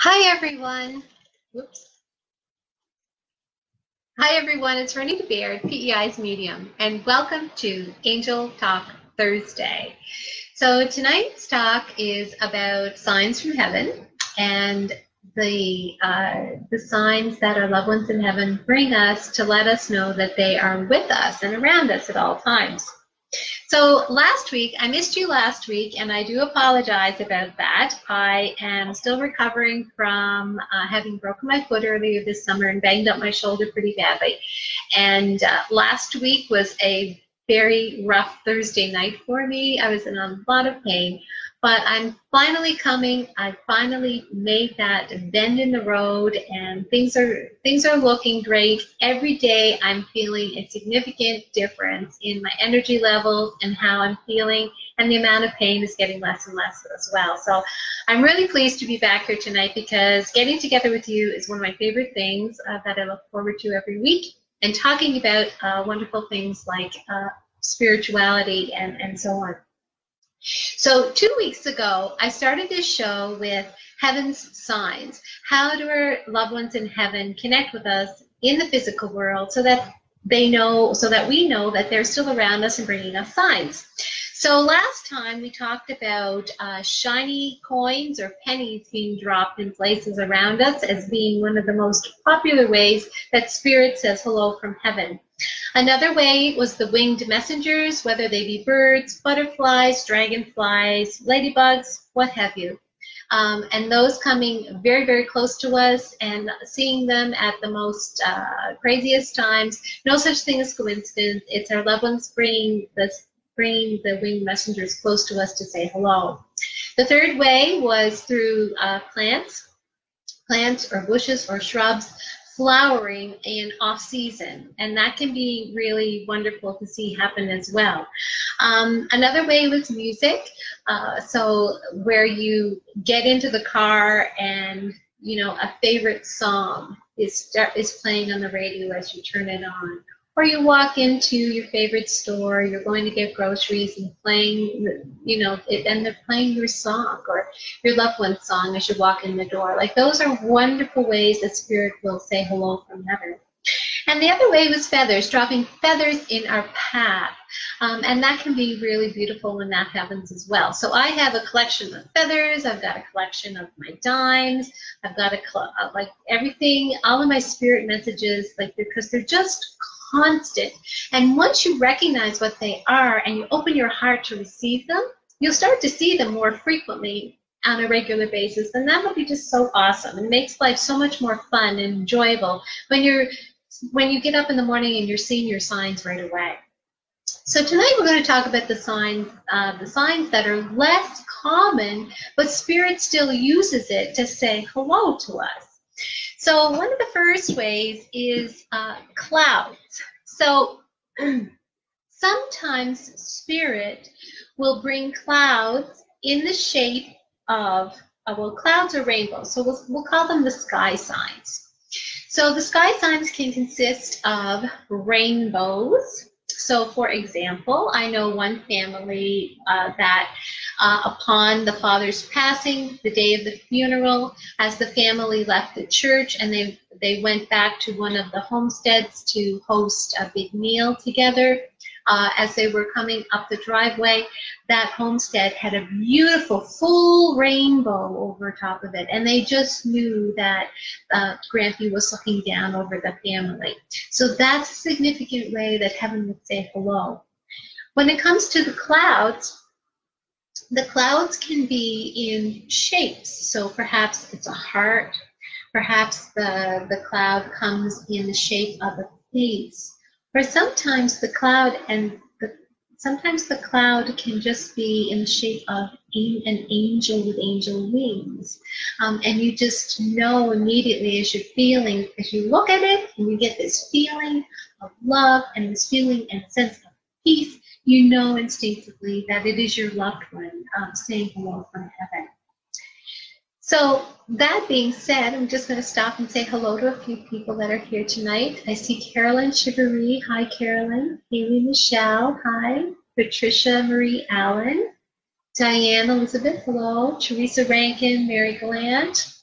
Hi everyone. Whoops. Hi everyone, it's Ronita Baird, PEI's medium, and welcome to Angel Talk Thursday. So tonight's talk is about signs from heaven and the signs that our loved ones in heaven bring us to let us know that they are with us and around us at all times. So last week, I missed you last week, and I do apologize about that. I am still recovering from having broken my foot earlier this summer and banged up my shoulder pretty badly. And last week was a very rough Thursday night for me. I was in a lot of pain, but I'm finally coming. I finally made that bend in the road, and things are looking great. Every day I'm feeling a significant difference in my energy levels and how I'm feeling, and the amount of pain is getting less and less as well. So I'm really pleased to be back here tonight because getting together with you is one of my favorite things that I look forward to every week, and talking about wonderful things like spirituality and so on. So 2 weeks ago, I started this show with Heaven's Signs. How do our loved ones in heaven connect with us in the physical world so that we know that they're still around us and bringing us signs? So last time we talked about shiny coins or pennies being dropped in places around us as being one of the most popular ways that Spirit says hello from heaven. Another way was the winged messengers, whether they be birds, butterflies, dragonflies, ladybugs, what have you. And those coming very, very close to us and seeing them at the most craziest times. No such thing as coincidence. It's our loved ones bringing the winged messengers close to us to say hello. The third way was through plants or bushes or shrubs flowering in off season, and that can be really wonderful to see happen as well. Another way was music, so where you get into the car and a favorite song is playing on the radio as you turn it on. Or you walk into your favorite store, you're going to get groceries and playing, and they're playing your song or your loved one's song as you walk in the door. Like, those are wonderful ways that Spirit will say hello from heaven. And the other way was feathers, dropping feathers in our path. And that can be really beautiful when that happens as well. So I have a collection of feathers, I've got a collection of my dimes, I've got like everything, all of my spirit messages, like, because they're just constant. And once you recognize what they are and you open your heart to receive them, you'll start to see them more frequently on a regular basis, and that'll be just so awesome. It makes life so much more fun and enjoyable when you get up in the morning and you're seeing your signs right away. So tonight we're going to talk about the signs that are less common, but Spirit still uses it to say hello to us. So one of the first ways is clouds. So sometimes Spirit will bring clouds in the shape of, well, clouds are rainbows, so we'll call them the sky signs. So the sky signs can consist of rainbows. So for example, I know one family that upon the father's passing, the day of the funeral, as the family left the church and they went back to one of the homesteads to host a big meal together, as they were coming up the driveway, that homestead had a beautiful full rainbow over top of it, and they just knew that Grampy was looking down over the family. So that's a significant way that heaven would say hello. When it comes to the clouds can be in shapes. So perhaps it's a heart, perhaps the cloud comes in the shape of a face, or sometimes the cloud can just be in the shape of an angel with angel wings. And you just know immediately as you look at it, and you get this feeling of love and this feeling and sense of peace, you know instinctively that it is your loved one saying hello from heaven. So that being said, I'm just going to stop and say hello to a few people that are here tonight. I see Carolyn Chivery. Hi, Carolyn. Haley Michelle. Hi. Patricia Marie Allen. Diane Elizabeth. Hello. Teresa Rankin. Mary Gallant.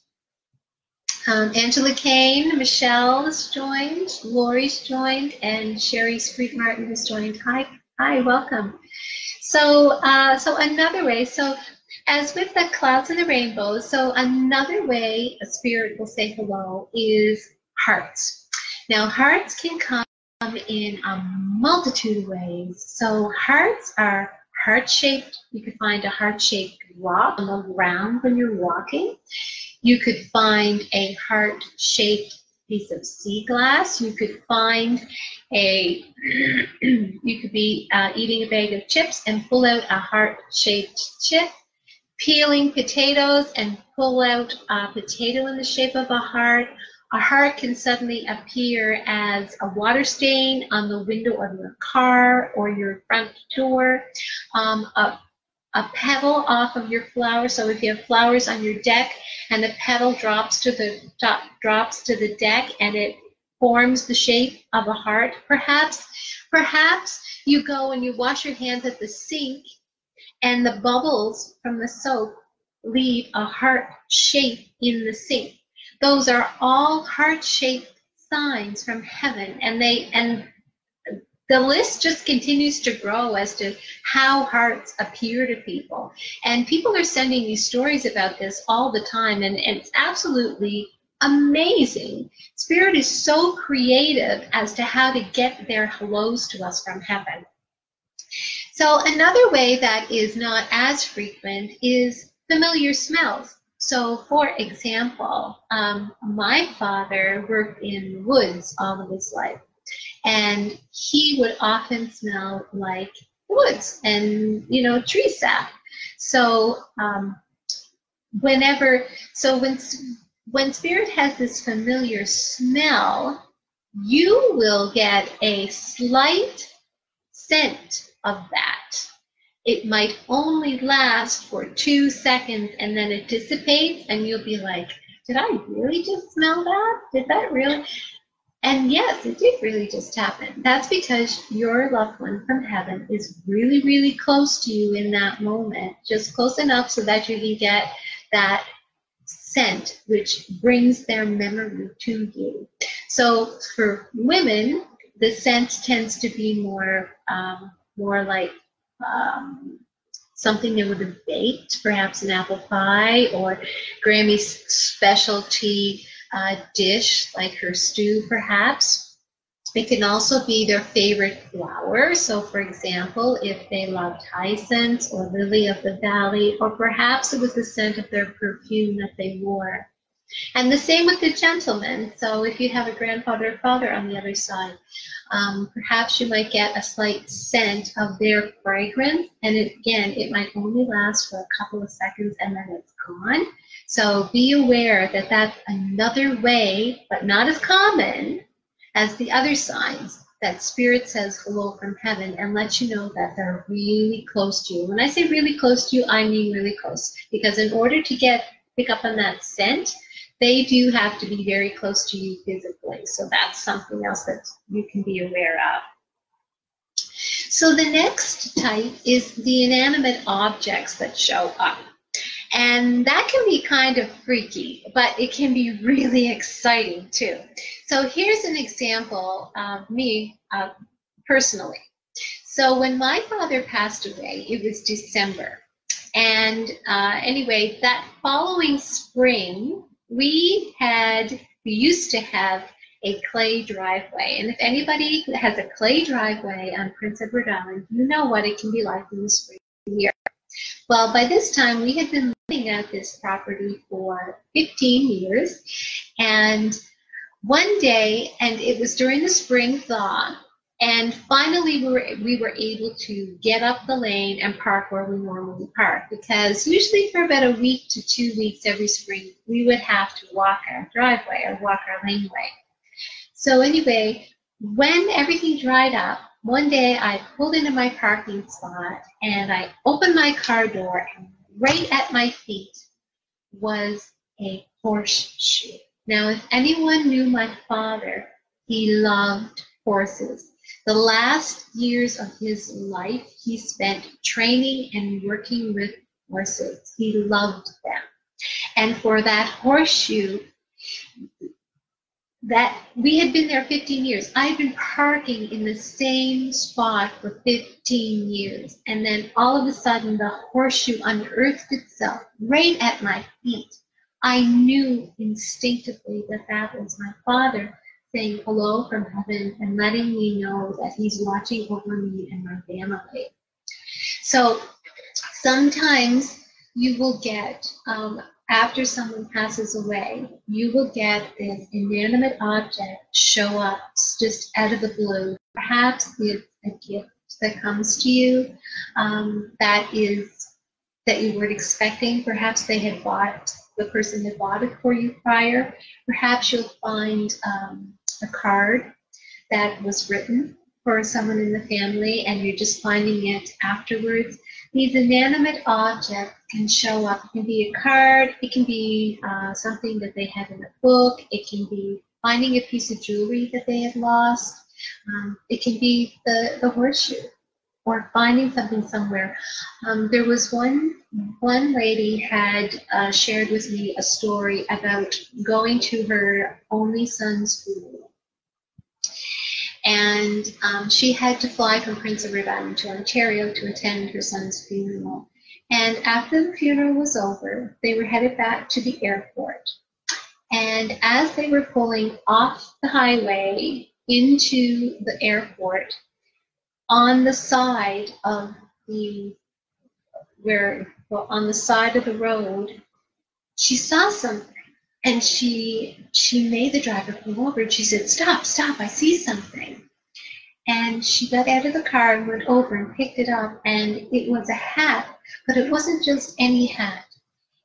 Angela Kane, Michelle has joined, Lori's joined, and Sherry Street Martin has joined. Hi, welcome. So, so another way, so as with the clouds and the rainbows, so another way a spirit will say hello is hearts. Now, hearts can come in a multitude of ways. So hearts are heart-shaped. You could find a heart-shaped rock on the ground when you're walking. You could find a heart-shaped piece of sea glass. You could find a, you could be eating a bag of chips and pull out a heart-shaped chip, peeling potatoes and pull out a potato in the shape of a heart. A heart can suddenly appear as a water stain on the window of your car or your front door, a petal off of your flower. So if you have flowers on your deck and the petal drops to the deck and it forms the shape of a heart, perhaps you go and you wash your hands at the sink and the bubbles from the soap leave a heart shape in the sink. Those are all heart-shaped signs from heaven, and the list just continues to grow as to how hearts appear to people. And people are sending me stories about this all the time, and it's absolutely amazing. Spirit is so creative as to how to get their hellos to us from heaven. So another way that is not as frequent is familiar smells. So, for example, my father worked in the woods all of his life, and he would often smell like woods and, you know, tree sap. So, when Spirit has this familiar smell, you will get a slight scent of that. It might only last for 2 seconds and then it dissipates and you'll be like, did I really just smell that? Did that really? And yes, it did really just happen. That's because your loved one from heaven is really, really close to you in that moment, just close enough so that you can get that scent which brings their memory to you. So for women, the scent tends to be more like something they would have baked, perhaps an apple pie or Grammy's specialty dish like her stew perhaps. It can also be their favorite flower. So for example, if they loved hyacinth or lily of the valley, or perhaps it was the scent of their perfume that they wore. And the same with the gentleman. So if you have a grandfather or father on the other side, perhaps you might get a slight scent of their fragrance. And it might only last for a couple of seconds and then it's gone. So be aware that that's another way, but not as common as the other signs, that Spirit says hello from heaven and lets you know that they're really close to you. When I say really close to you, I mean really close. Because in order to pick up on that scent, they do have to be very close to you physically. So that's something else that you can be aware of. So the next type is the inanimate objects that show up. And that can be kind of freaky, but it can be really exciting too. So here's an example of me personally. So when my father passed away, it was December. And anyway, that following spring, we used to have a clay driveway. And if anybody has a clay driveway on Prince Edward Island, you know what it can be like in the spring year. Well, by this time, we had been living at this property for 15 years. And one day, and it was during the spring thaw, and finally we were able to get up the lane and park where we normally park, because usually for about a week to 2 weeks every spring, we would have to walk our driveway or walk our laneway. So anyway, when everything dried up, one day I pulled into my parking spot and I opened my car door, and right at my feet was a horseshoe. Now, if anyone knew my father, he loved horses. The last years of his life, he spent training and working with horses. He loved them. And for that horseshoe, that we had been there 15 years. I had been parking in the same spot for 15 years. And then all of a sudden, the horseshoe unearthed itself right at my feet. I knew instinctively that that was my Father saying hello from heaven and letting me know that he's watching over me and my family. So sometimes you will get, after someone passes away, you will get this inanimate object show up just out of the blue. Perhaps it's a gift that comes to you that you weren't expecting. Perhaps the person had bought it for you prior. Perhaps you'll find a card that was written for someone in the family and you're just finding it afterwards. These inanimate objects can show up. It can be a card, it can be something that they had in a book, it can be finding a piece of jewelry that they had lost, it can be the horseshoe, or finding something somewhere. There was one lady had shared with me a story about going to her only son's funeral. And she had to fly from Prince Edward Island to Ontario to attend her son's funeral. And after the funeral was over, they were headed back to the airport. And as they were pulling off the highway into the airport, on the side of the road, she saw something. And she made the driver pull over and she said, "Stop, stop, I see something." And she got out of the car and went over and picked it up, and it was a hat, but it wasn't just any hat.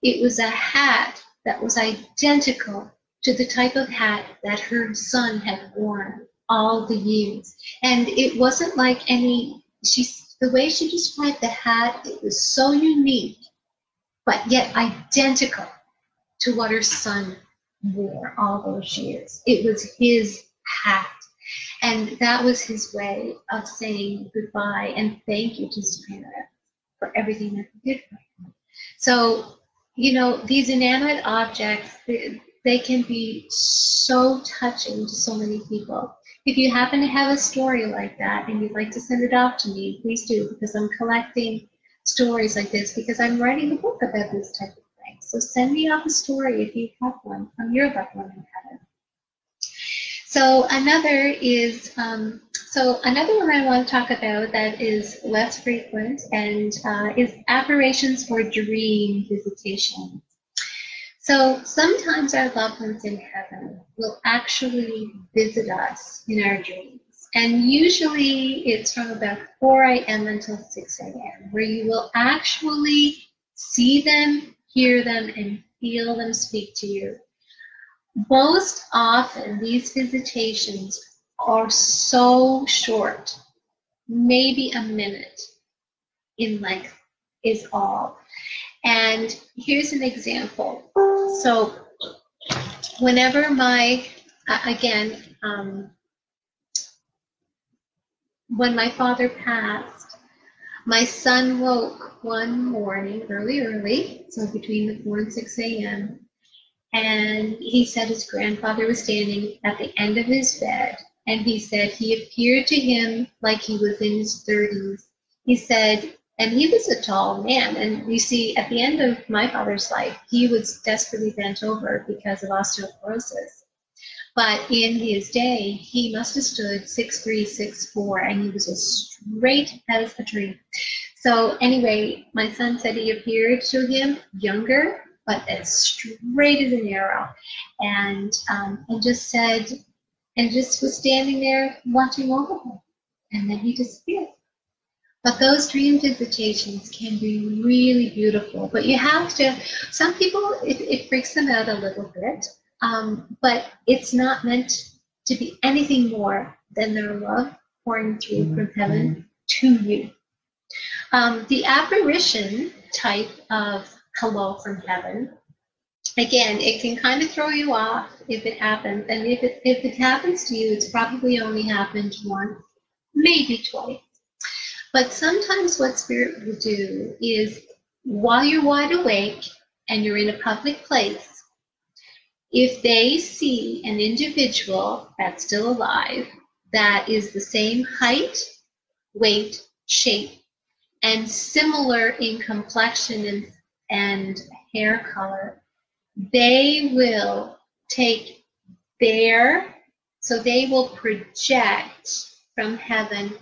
It was a hat that was identical to the type of hat that her son had worn all the years. And it wasn't like the way she described the hat, it was so unique, but yet identical to what her son wore all those years. It was his hat. And that was his way of saying goodbye and thank you to Spirit for everything that he did for him. So, these inanimate objects, they can be so touching to so many people. If you happen to have a story like that and you'd like to send it off to me, please do, because I'm collecting stories like this because I'm writing a book about this type of thing. So send me off a story if you have one from your loved one in heaven. So another one I want to talk about that is less frequent and is apparitions or dream visitations. So sometimes our loved ones in heaven will actually visit us in our dreams. And usually it's from about 4 a.m. until 6 a.m. where you will actually see them, hear them, and feel them speak to you. Most often, these visitations are so short, maybe a minute in length is all. And here's an example. So whenever when my father passed, my son woke one morning early, so between the 4 and 6 a.m., and he said his grandfather was standing at the end of his bed, and he said he appeared to him like he was in his 30s. He said, and he was a tall man, and you see, at the end of my father's life, he was desperately bent over because of osteoporosis. But in his day, he must have stood 6'3", 6'4", and he was as straight as a tree. So anyway, my son said he appeared to him younger, but as straight as an arrow, and just was standing there watching over him, and then he disappeared. But those dream visitations can be really beautiful, but you have to, some people, it freaks them out a little bit, but it's not meant to be anything more than their love pouring through from heaven to you. The apparition type of hello from heaven, again, it can kind of throw you off if it happens, and if it happens to you, it's probably only happened once, maybe twice. But sometimes what Spirit will do is, while you're wide awake and you're in a public place, if they see an individual that's still alive that is the same height, weight, shape, and similar in complexion and hair color, they will take so they will project from heaven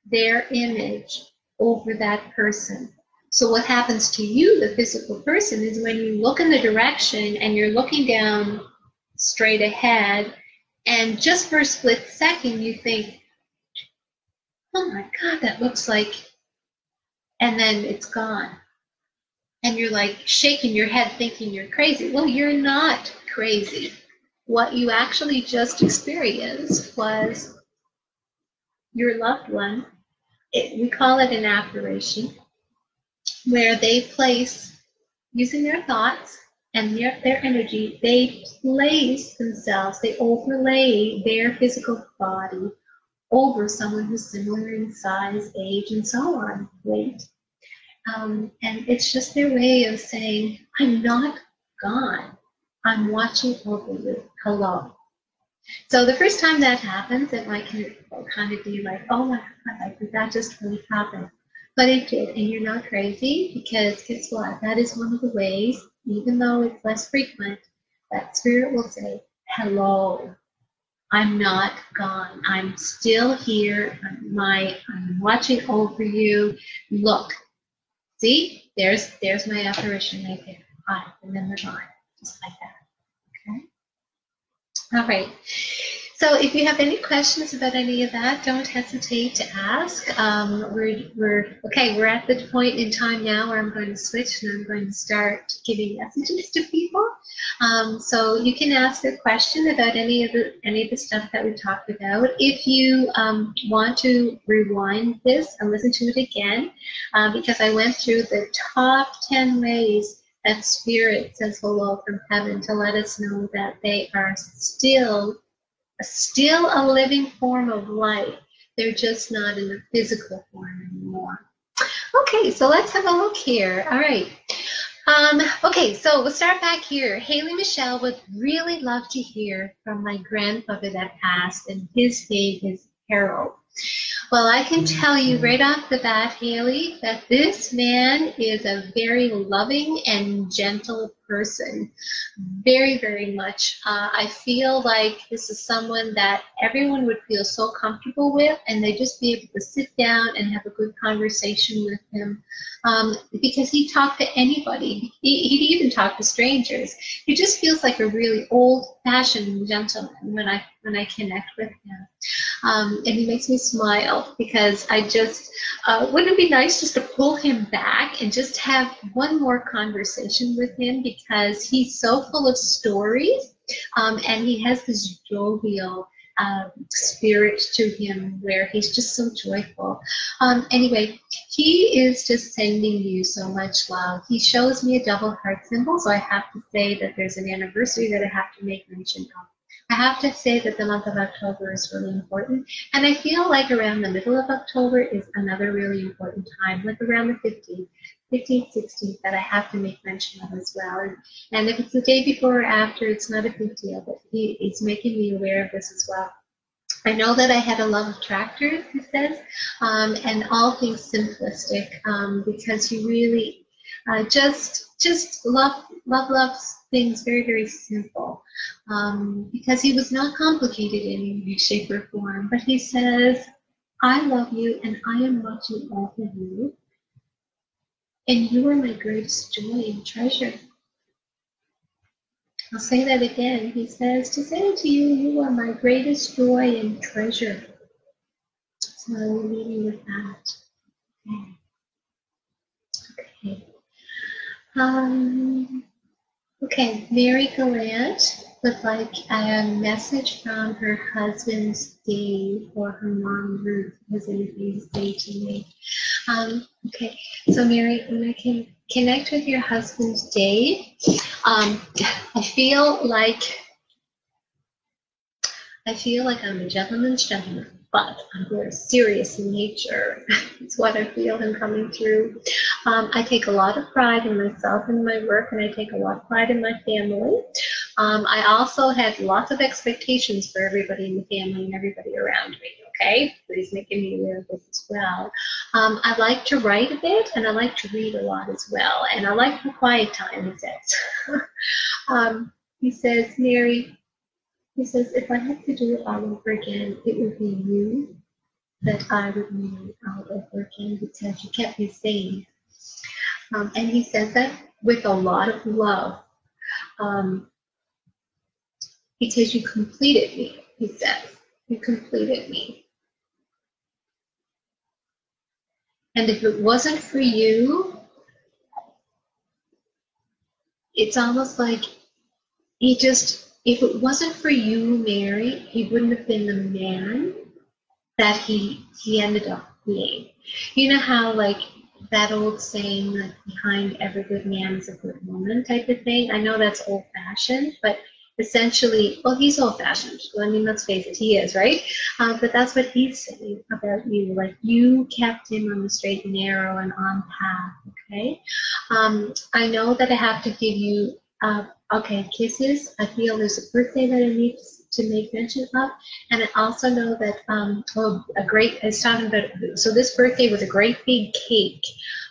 their image over that person. So what happens to you, the physical person, is when you look in the direction and you're looking down straight ahead, and just for a split second you think, oh my God, that looks like, and then it's gone. And you're like shaking your head thinking you're crazy. Well, you're not crazy. What you actually just experienced was your loved one. We call it an apparition, where they place, using their thoughts and their energy, they place themselves, they overlay their physical body over someone who's similar in size, age, and so on, weight. And it's just their way of saying, I'm not gone. I'm watching over you. Hello. So the first time that happens, it might kind of be like, oh my God, like, did that just really happen? But it did, and you're not crazy, because guess what? That is one of the ways, even though it's less frequent, that spirit will say, hello, I'm not gone. I'm still here. I'm watching over you. Look, see, there's my apparition right there. Hi, and then they're gone, just like that. Okay. All right. So if you have any questions about any of that, don't hesitate to ask. We're at the point in time now where I'm going to switch and I'm going to start giving messages to people. So you can ask a question about any of the stuff that we talked about. If you want to rewind this and listen to it again, because I went through the top 10 ways that Spirit says hello from heaven to let us know that they are still a living form of life. They're just not in a physical form anymore. Okay, so let's have a look here. All right. Okay, so we'll start back here. Haley Michelle would really love to hear from my grandfather that passed, and his name is Harold. Well, I can tell you right off the bat, Haley, that this man is a very loving and gentle person. Very, very much. I feel like this is someone that everyone would feel so comfortable with, and they'd just be able to sit down and have a good conversation with him, because he talked to anybody. He'd even talk to strangers. He just feels like a really old-fashioned gentleman when I connect with him. And he makes me smile, because I just, wouldn't it be nice just to pull him back and just have one more conversation with him, because he's so full of stories, and he has this jovial spirit to him where he's just so joyful. Anyway, he is just sending you so much love. He shows me a double heart symbol, so I have to say that there's an anniversary that I have to make mention of. I have to say that the month of October is really important, and I feel like around the middle of October is another really important time, like around the 15th, 16th, that I have to make mention of as well. And if it's the day before or after, it's not a big deal, but he's making me aware of this as well. I know that I had a love of tractors, he says, and all things simplistic, because he really just loves things very, very simple, because he was not complicated in any shape or form. But he says, I love you, and I am watching over you, and you are my greatest joy and treasure. I'll say that again. He says, to say to you, you are my greatest joy and treasure. So I will leave you with that. Okay. Okay, Mary Gallant would like a message from her husband's Dave or her mom Ruth, has anything to say to me. Okay, so Mary, when I can connect with your husband's Dave, I feel like I'm a gentleman's gentleman, but I'm very serious in nature. It's what I feel him coming through. I take a lot of pride in myself and my work, and I take a lot of pride in my family. I also had lots of expectations for everybody in the family and everybody around me, okay? So he's making me aware of this as well. I like to write a bit, and I like to read a lot as well, and I like the quiet time, he says. He says, Mary, he says, if I had to do it all over again, it would be you that I would marry all over again because you kept me sane. And he says that with a lot of love. He says, you completed me, he says. You completed me. And if it wasn't for you, it's almost like he just, if it wasn't for you, Mary, he wouldn't have been the man that he ended up being. You know how, like, that old saying, like, behind every good man is a good woman type of thing? I know that's old-fashioned, but essentially, well, he's old-fashioned. I mean, let's face it, he is, right? But that's what he's saying about you. Like, you kept him on the straight and narrow and on path, okay? I know that I have to give you, okay, kisses. I feel there's a birthday that I need to make mention of. And I also know that, it's talking about, so this birthday was a great big cake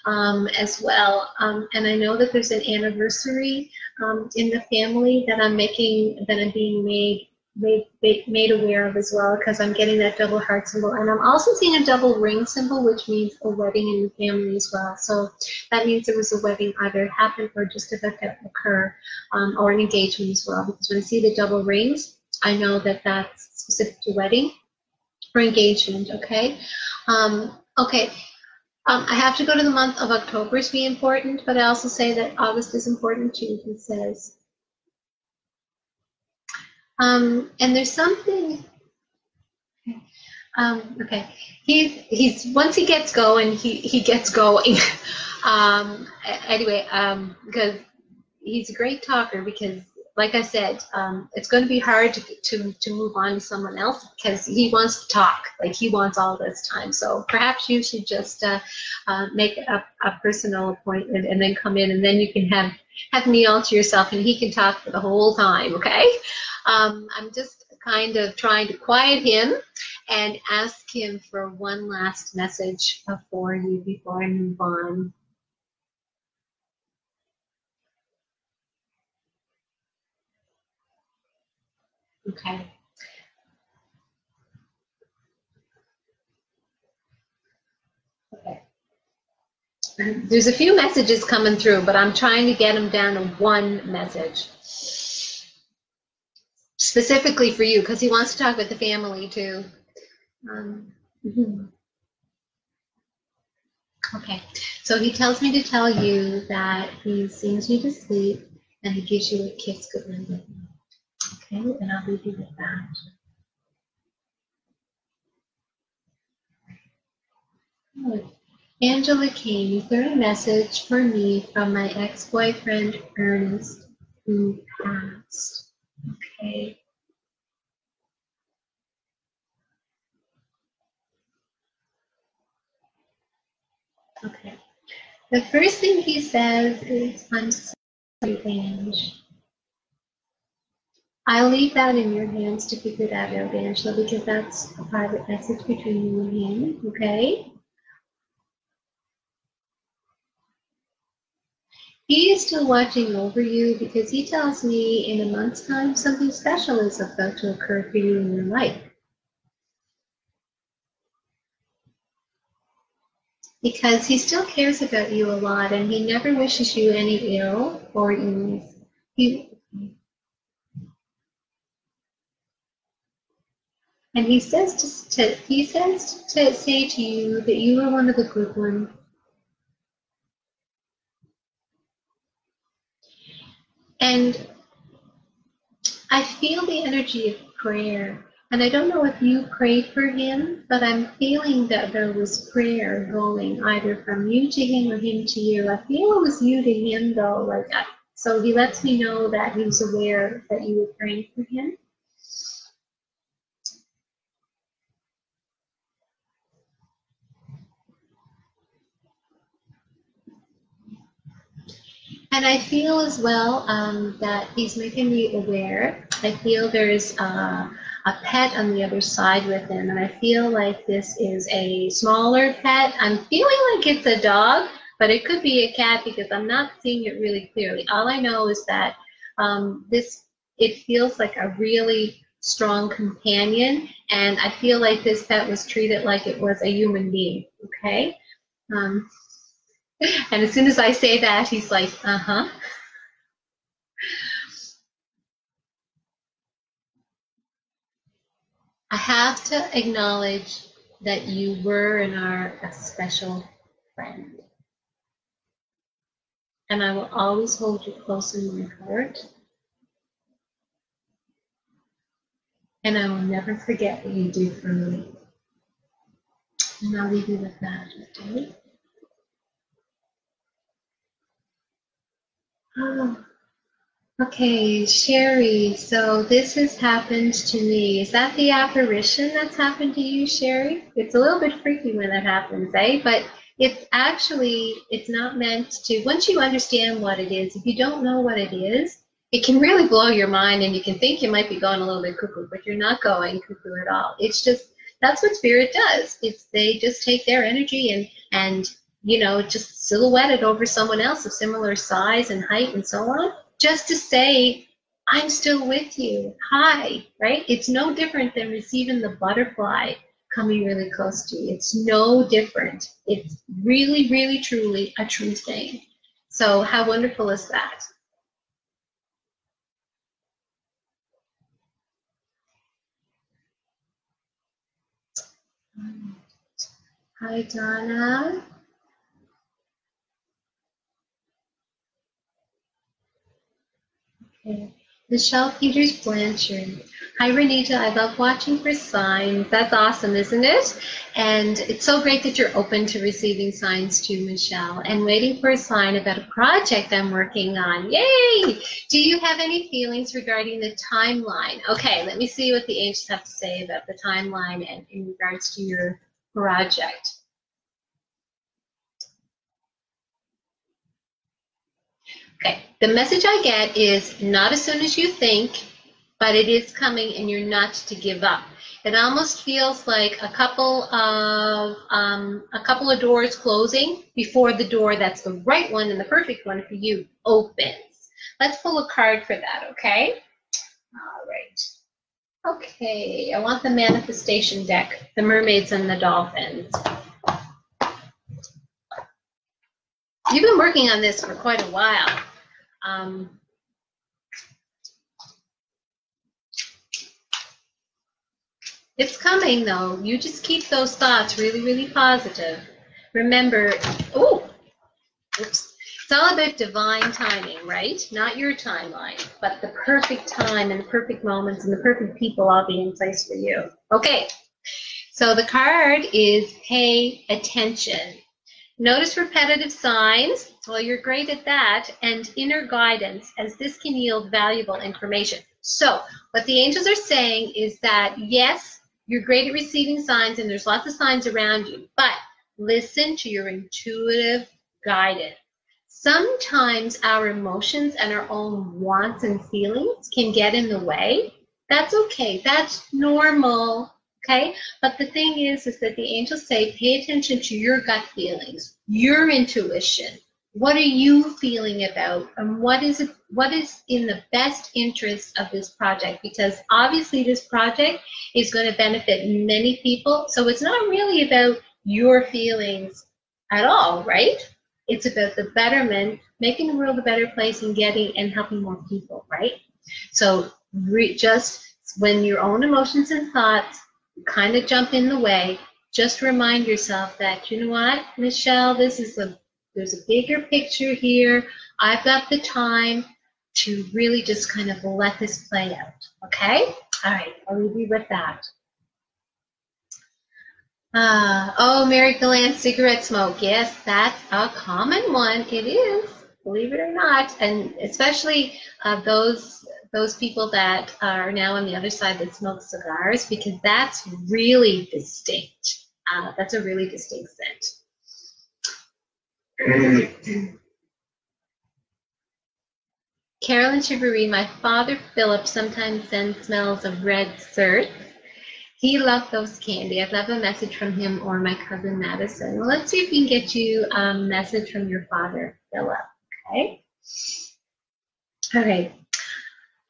as well. And I know that there's an anniversary in the family that I'm being made aware of as well, because I'm getting that double heart symbol. And I'm also seeing a double ring symbol, which means a wedding in the family as well. So that means there was a wedding either happened or just about to occur, or an engagement as well. Because when I see the double rings, I know that that's specific to wedding or engagement, okay? Okay, I have to go to the month of October to be important, but I also say that August is important too, he says. And there's something, okay, he's once he gets going, he gets going. Anyway, because he's a great talker, because like I said, it's going to be hard to move on to someone else because he wants to talk, like he wants all this time. So perhaps you should just make a personal appointment and then come in, and then you can have me all to yourself and he can talk for the whole time, okay? I'm just kind of trying to quiet him and ask him for one last message for you before I move on. Okay. Okay. There's a few messages coming through, but I'm trying to get them down to one message. Specifically for you, because he wants to talk with the family too. Okay, so he tells me to tell you that he sings you to sleep and he gives you a kiss good night. Okay, and I'll leave you with that. Good. Angela Kane, is there a message for me from my ex-boyfriend Ernest who passed? Okay. Okay. The first thing he says is, I'm sorry, Ange. I'll leave that in your hands to figure that out, Angela, because that's a private message between you and him, okay? He is still watching over you because he tells me in a month's time something special is about to occur for you in your life. Because he still cares about you a lot and he never wishes you any ill or ease. And he says to say to you that you are one of the good ones. And I feel the energy of prayer. And I don't know if you prayed for him, but I'm feeling that there was prayer going either from you to him or him to you. I feel it was you to him though, like so he lets me know that he was aware that you were praying for him. And I feel as well that he's making me aware. I feel there's a pet on the other side with him, and I feel like this is a smaller pet. I'm feeling like it's a dog, but it could be a cat because I'm not seeing it really clearly. All I know is that it feels like a really strong companion, and I feel like this pet was treated like it was a human being, okay? And as soon as I say that, he's like, uh-huh. I have to acknowledge that you were and are a special friend. And I will always hold you close in my heart. And I will never forget what you do for me. And I'll leave you with that, okay? Oh. Okay, Sherry, so this has happened to me. Is that the apparition that's happened to you, Sherry? It's a little bit freaky when that happens, eh? But it's not meant to, once you understand what it is, if you don't know what it is, it can really blow your mind and you can think you might be going a little bit cuckoo, but you're not going cuckoo at all. It's just, that's what spirit does. They just take their energy and just silhouette it over someone else of similar size and height and so on, just to say, I'm still with you. Hi, right? It's no different than receiving the butterfly coming really close to you. It's no different. It's really, really, truly a true thing. So how wonderful is that? Hi, Donna. Okay. Michelle Peters Blanchard. Hi, Ronita. I love watching for signs. That's awesome, isn't it? And it's so great that you're open to receiving signs too, Michelle, and waiting for a sign about a project I'm working on. Yay! Do you have any feelings regarding the timeline? Okay, let me see what the angels have to say about the timeline and in regards to your project. Okay, the message I get is not as soon as you think, but it is coming and you're not to give up. It almost feels like a couple of doors closing before the door that's the right one and the perfect one for you opens. Let's pull a card for that, okay? All right. Okay, I want the manifestation deck, the mermaids and the dolphins. You've been working on this for quite a while. It's coming though. You just keep those thoughts really, really positive. Remember, oops. It's all about divine timing, right? Not your timeline, but the perfect time and the perfect moments and the perfect people all be in place for you. Okay, so the card is pay attention. Notice repetitive signs, well, you're great at that, and inner guidance, as this can yield valuable information. So what the angels are saying is that, yes, you're great at receiving signs, and there's lots of signs around you, but listen to your intuitive guidance. Sometimes our emotions and our own wants and feelings can get in the way. That's okay. That's normal. Okay, but the thing is that the angels say, pay attention to your gut feelings, your intuition. What are you feeling about, and what is in the best interest of this project? Because obviously this project is going to benefit many people, so it's not really about your feelings at all, right? It's about the betterment, making the world a better place, and helping more people, right? So just when your own emotions and thoughts kind of jump in the way, just remind yourself that, you know what, Michelle, there's a bigger picture here. I've got the time to really just kind of let this play out, okay? All right, I'll leave you with that. Mary Gallant, cigarette smoke. Yes, that's a common one. It is, believe it or not, and especially those people that are now on the other side that smoke cigars, because that's really distinct. That's a really distinct scent. Carolyn Chivery, my father Philip sometimes sends smells of red cert. He loved those candy. I'd love a message from him or my cousin Madison. Well, let's see if we can get you a message from your father, Philip. Okay. All right.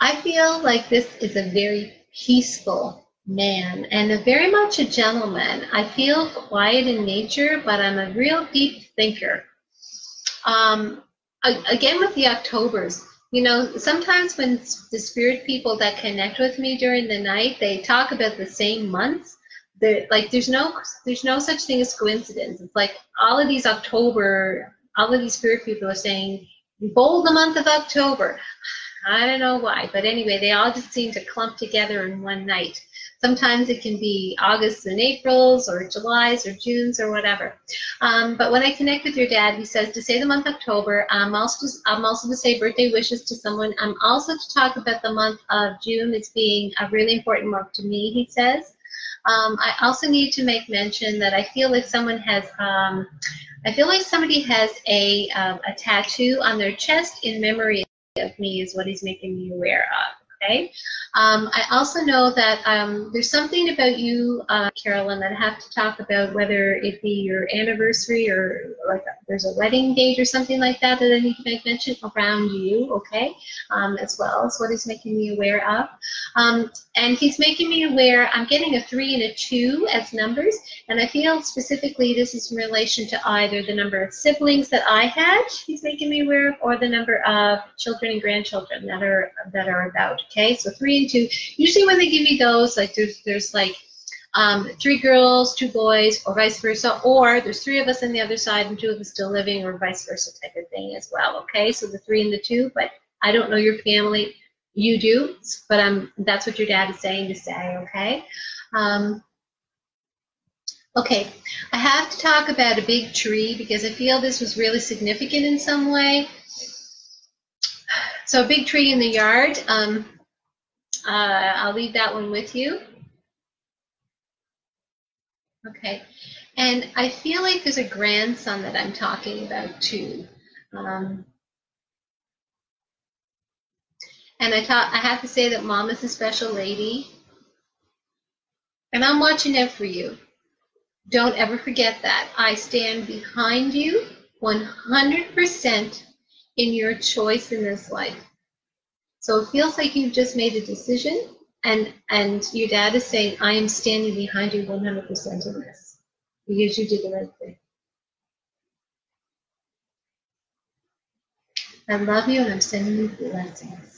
I feel like this is a very peaceful man and very much a gentleman. I feel quiet in nature, but I'm a real deep thinker. Again, with the Octobers, you know, sometimes when the spirit people that connect with me during the night, they talk about the same months. Like there's no such thing as coincidence. It's like all of these spirit people are saying, bold the month of October. I don't know why, but anyway, they all just seem to clump together in one night. Sometimes it can be August and April's or July's or June's or whatever. But when I connect with your dad, he says to say the month October. I'm also to say birthday wishes to someone. I'm also to talk about the month of June as being a really important month to me, he says. I also need to make mention that I feel like somebody has a tattoo on their chest in memory of me is what he's making me aware of. Okay. I also know that there's something about you, Carolyn, that I have to talk about, whether it be your anniversary or like there's a wedding date or something like that that I need to make mention around you, okay, as well as what he's making me aware of. And he's making me aware, I'm getting a 3 and a 2 as numbers, and I feel specifically this is in relation to either the number of siblings that I had, he's making me aware of, or the number of children and grandchildren that are about. Okay, so 3 and 2. Usually when they give me those, like there's like 3 girls, 2 boys, or vice versa, or there's 3 of us on the other side and 2 of us still living, or vice versa type of thing as well. Okay, so the 3 and the 2, but I don't know your family. You do, but that's what your dad is saying to say. Okay. Okay, I have to talk about a big tree because I feel this was really significant in some way. So a big tree in the yard. I'll leave that one with you. Okay, and I feel like there's a grandson that I'm talking about too. And I have to say that Mom is a special lady, and I'm watching out for you. Don't ever forget that. I stand behind you 100% in your choice in this life. So it feels like you've just made a decision, and your dad is saying, I am standing behind you 100% in this, because you did the right thing. I love you, and I'm sending you blessings.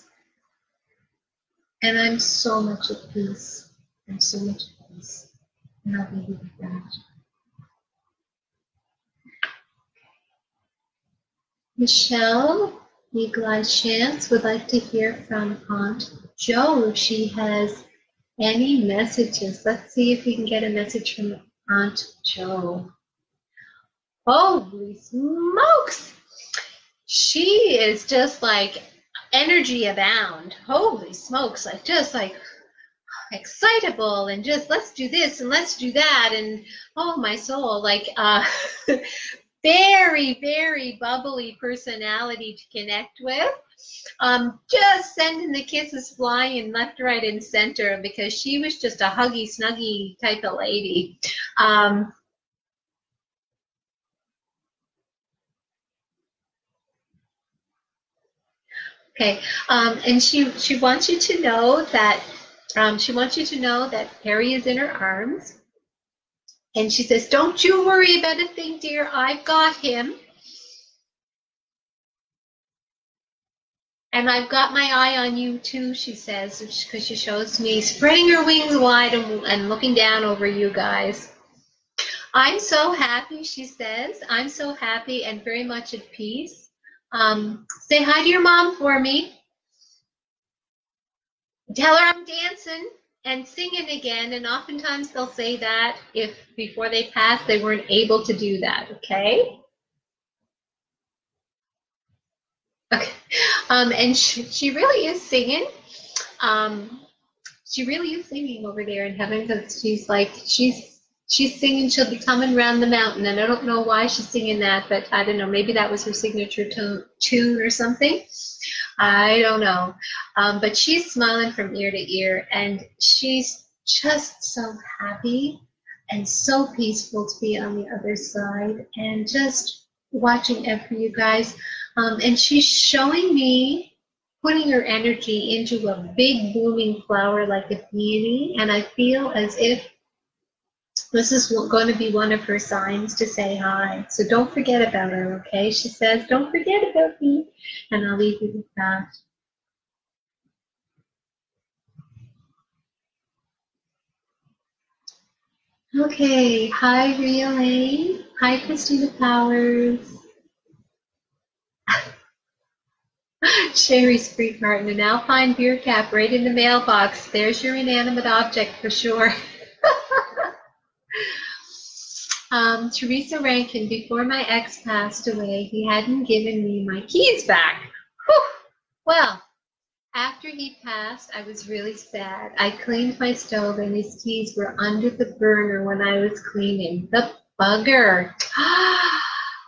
And I'm so much at peace. I'm so much at peace. And I'll leave you with that. Michelle, Eagle Eye Chance would like to hear from Aunt Jo if she has any messages. Let's see if we can get a message from Aunt Jo. Holy smokes! She is just like energy abound. Holy smokes, like just like excitable and just let's do this and let's do that, and oh my soul, like very, very bubbly personality to connect with. Just sending the kisses flying left, right, and center because she was just a huggy, snuggy type of lady. Okay, and she wants you to know that Harry is in her arms. And she says, don't you worry about a thing, dear. I've got him. And I've got my eye on you too, she says, because she shows me spreading her wings wide and looking down over you guys. I'm so happy, she says. I'm so happy and very much at peace. Say hi to your mom for me. Tell her I'm dancing and singing again, and oftentimes they'll say that if before they pass they weren't able to do that, okay? Okay, and she really is singing. She really is singing over there in heaven because she's singing, she'll be coming around the mountain, and I don't know why she's singing that, but I don't know, maybe that was her signature tune or something. I don't know. But she's smiling from ear to ear, and she's just so happy and so peaceful to be on the other side and just watching out for you guys. And she's showing me putting her energy into a big blooming flower like a peony, and I feel as if this is going to be one of her signs to say hi. So don't forget about her, okay? She says, don't forget about me. And I'll leave you with that. Okay, hi Ria Lane. Hi Christina Powers. Sherry's free partner. Now find beer cap right in the mailbox. There's your inanimate object for sure. Teresa Rankin, before my ex passed away, he hadn't given me my keys back. Whew. Well, after he passed, I was really sad. I cleaned my stove and his keys were under the burner when I was cleaning. The bugger.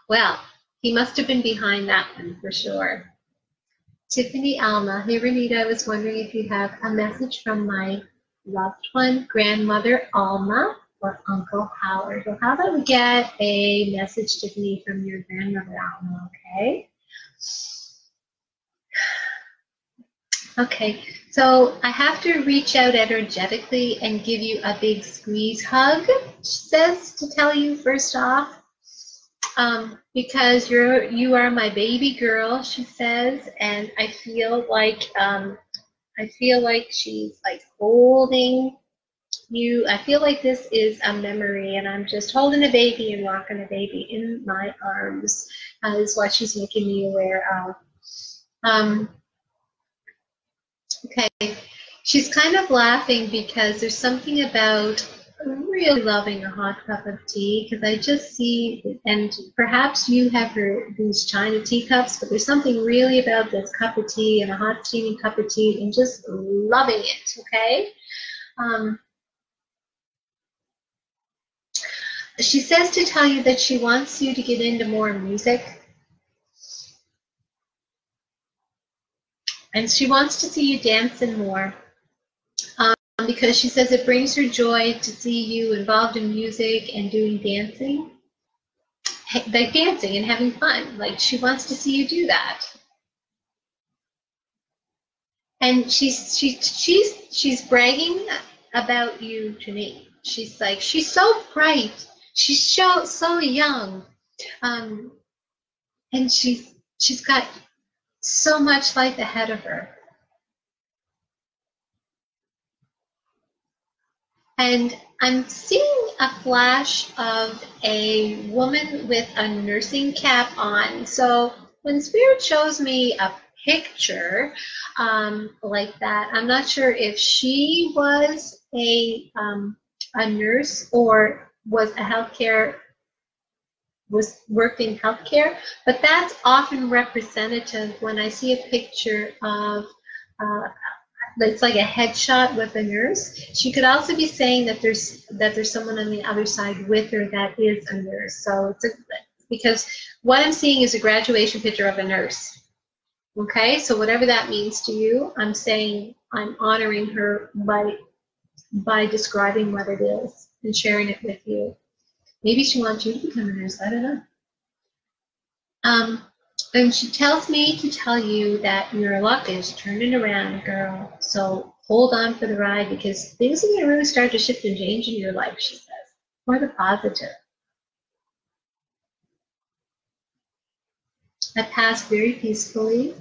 Well, he must have been behind that one for sure. Tiffany Alma, hey Ronita, I was wondering if you have a message from my loved one, grandmother Alma, or Uncle Howard. Well, how about we get a message, Tiffany, from your grandmother Alma, okay? Okay, so I have to reach out energetically and give you a big squeeze hug, she says, to tell you first off, because you are my baby girl, she says, and I feel like she's like holding you. I feel like this is a memory, and I'm just holding a baby and rocking a baby in my arms, is what she's making me aware of. Okay, she's kind of laughing because there's something about really loving a hot cup of tea, because I just see, and perhaps you have these china teacups, but there's something really about this cup of tea and a hot steaming cup of tea and just loving it, okay? She says to tell you that she wants you to get into more music. And she wants to see you dancing more, because she says it brings her joy to see you involved in music and doing dancing, like dancing and having fun. Like she wants to see you do that. And she's bragging about you to me. She's like, she's so bright. She's so young, and she's got so much life ahead of her. And I'm seeing a flash of a woman with a nursing cap on. So when Spirit shows me a picture like that, I'm not sure if she was a nurse or was worked in healthcare, but that's often representative when I see a picture of it's like a headshot with a nurse. She could also be saying that there's someone on the other side with her that is a nurse. So because what I'm seeing is a graduation picture of a nurse. Okay, so whatever that means to you, I'm saying I'm honoring her by describing what it is and sharing it with you. Maybe she wants you to become a nurse. I don't know. And she tells me to tell you that your luck is turning around, girl. So hold on for the ride, because things are going to really start to shift and change in your life, she says, for the positive. I pass very peacefully,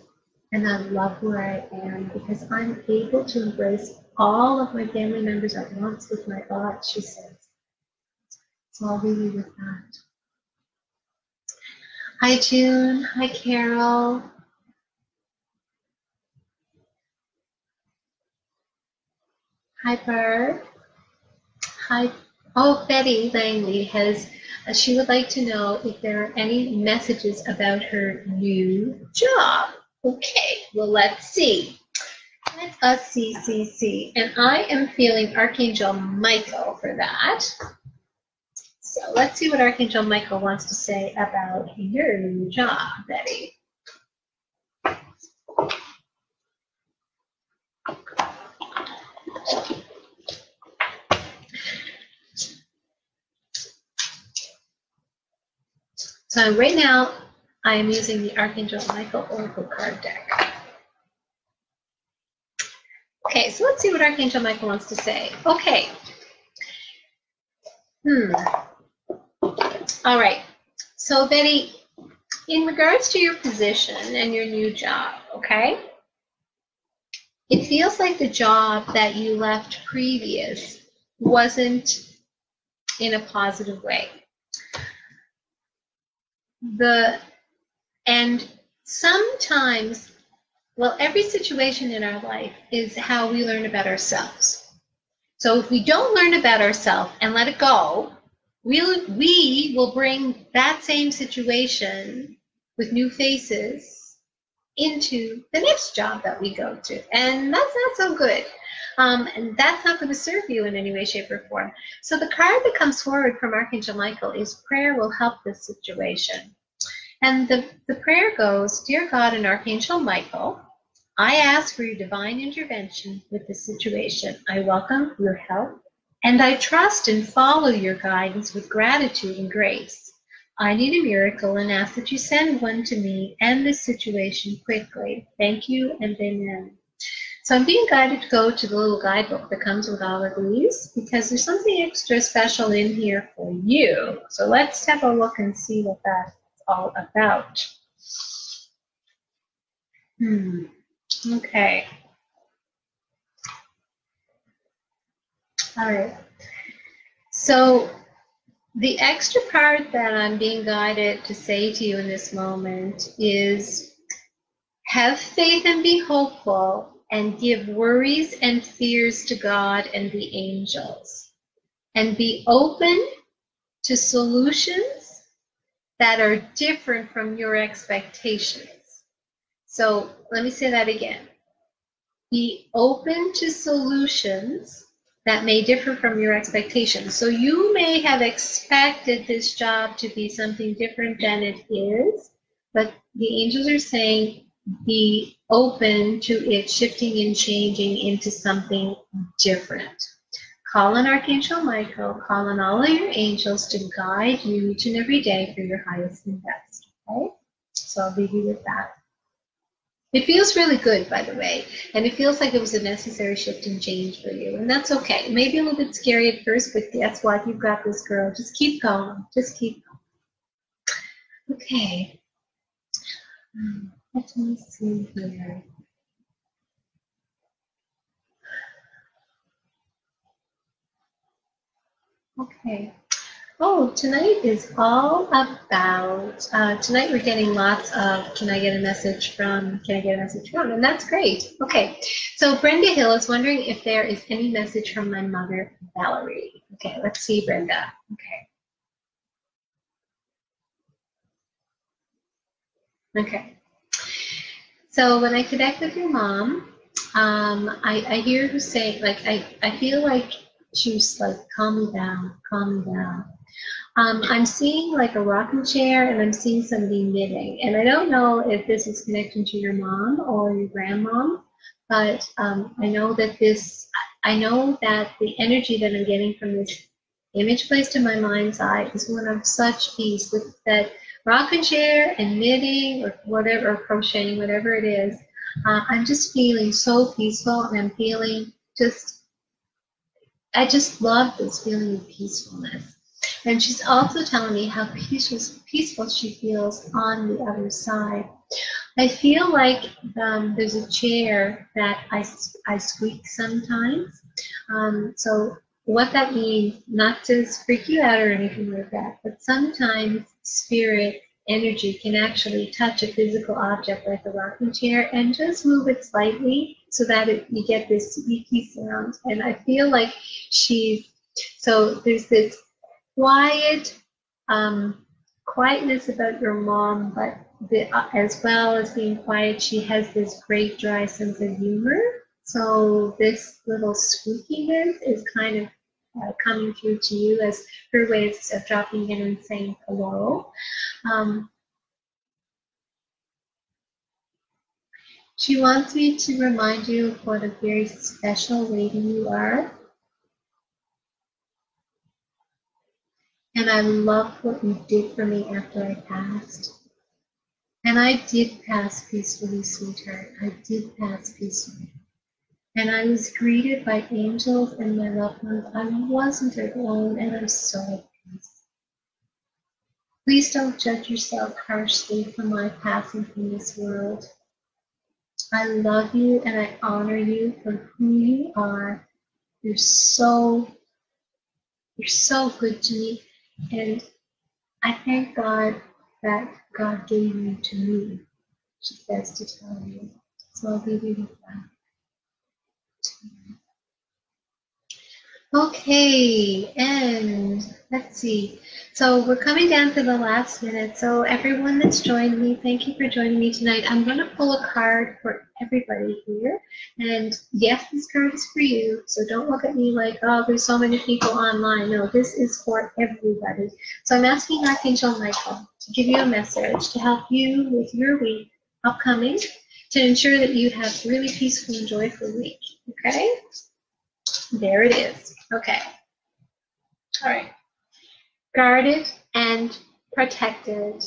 and I love where I am because I'm able to embrace all of my family members at once with my thoughts, she says. So I'll leave you with that. Hi, June. Hi, Carol. Hi, Barb. Hi. Oh, Betty Langley she would like to know if there are any messages about her new job. Okay, well, let's see. Let us see. And I am feeling Archangel Michael for that. So let's see what Archangel Michael wants to say about your new job, Betty. So right now, I am using the Archangel Michael Oracle card deck. Okay, so let's see what Archangel Michael wants to say. Okay. All right. So Betty, in regards to your position and your new job, okay? It feels like the job that you left previous wasn't in a positive way. And sometimes, well, every situation in our life is how we learn about ourselves. So if we don't learn about ourselves and let it go, we will bring that same situation with new faces into the next job that we go to. And that's not so good. And that's not going to serve you in any way, shape, or form. So the card that comes forward from Archangel Michael is prayer will help this situation. And the prayer goes, Dear God and Archangel Michael, I ask for your divine intervention with this situation. I welcome your help, and I trust and follow your guidance with gratitude and grace. I need a miracle and ask that you send one to me and this situation quickly. Thank you and amen. So I'm being guided to go to the little guidebook that comes with all of these because there's something extra special in here for you. So let's have a look and see what that's all about. Okay. All right. So the extra part that I'm being guided to say to you in this moment is have faith and be hopeful and give worries and fears to God and the angels. And be open to solutions that are different from your expectations. So let me say that again. Be open to solutions that may differ from your expectations. So you may have expected this job to be something different than it is, but the angels are saying be open to it shifting and changing into something different. Call on Archangel Michael, call on all of your angels to guide you each and every day for your highest and best. Okay? So I'll leave you with that. It feels really good, by the way, and it feels like it was a necessary shift and change for you, and that's okay. It may be a little bit scary at first, but guess what? You've got this, girl. Just keep going. Just keep going. Okay. Let me see here. Okay. Oh, tonight is all about, tonight we're getting lots of, can I get a message from, and that's great. Okay, so Brenda Hill is wondering if there is any message from my mother, Valerie. Okay, let's see, Brenda. Okay. So when I connect with your mom, I hear her say, like, I feel like she's like, calm me down, calm me down. I'm seeing like a rocking chair and I'm seeing somebody knitting. And I don't know if this is connecting to your mom or your grandmom, but I know that the energy that I'm getting from this image placed in my mind's eye is one of such peace with that rocking chair and knitting or whatever, or crocheting, whatever it is. I'm just feeling so peaceful and I'm feeling I just love this feeling of peacefulness. And she's also telling me how peaceful she feels on the other side. I feel like there's a chair that I squeak sometimes. So what that means, not to freak you out or anything like that, but sometimes spirit energy can actually touch a physical object like a rocking chair and just move it slightly so that you get this squeaky sound. And I feel like so there's this quietness about your mom, but as well as being quiet, she has this great dry sense of humor. So this little squeakiness is kind of coming through to you as her way of dropping in and saying hello. She wants me to remind you of what a very special lady you are. And I love what you did for me after I passed. And I did pass peacefully, sweetheart. I did pass peacefully. And I was greeted by angels and my loved ones. I wasn't alone, and I'm so at peace. Please don't judge yourself harshly for my passing from this world. I love you and I honor you for who you are. You're so good to me. And I thank God that God gave you to me, she says to tell you. So I'll leave you with that. Okay, and let's see. So we're coming down to the last minute. So everyone that's joined me, thank you for joining me tonight. I'm going to pull a card for everybody here. And yes, this card is for you. So don't look at me like, oh, there's so many people online. No, this is for everybody. So I'm asking Archangel Michael to give you a message to help you with your week upcoming, to ensure that you have really peaceful and joyful week. Okay? There it is. Okay. All right. Guarded and protected.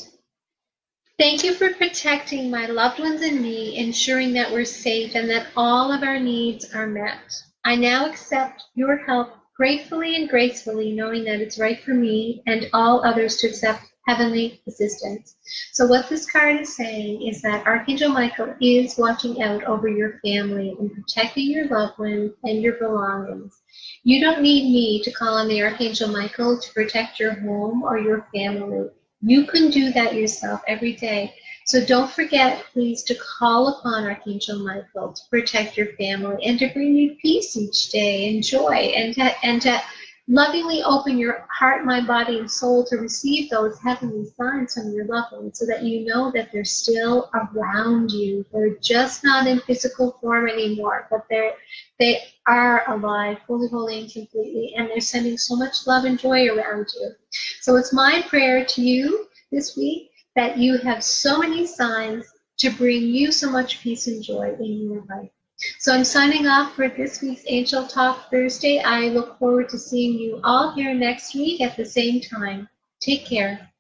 Thank you for protecting my loved ones and me, ensuring that we're safe and that all of our needs are met. I now accept your help gratefully and gracefully, knowing that it's right for me and all others to accept heavenly assistance. So what this card is saying is that Archangel Michael is watching out over your family and protecting your loved ones and your belongings. You don't need me to call on the Archangel Michael to protect your home or your family. You can do that yourself every day. So don't forget, please, to call upon Archangel Michael to protect your family and to bring you peace each day and joy, and to lovingly open your heart, mind, body, and soul to receive those heavenly signs from your loved ones, so that you know that they're still around you. They're just not in physical form anymore, but they are alive, fully, wholly, and completely, and they're sending so much love and joy around you. So it's my prayer to you this week that you have so many signs to bring you so much peace and joy in your life. So I'm signing off for this week's Angel Talk Thursday. I look forward to seeing you all here next week at the same time. Take care.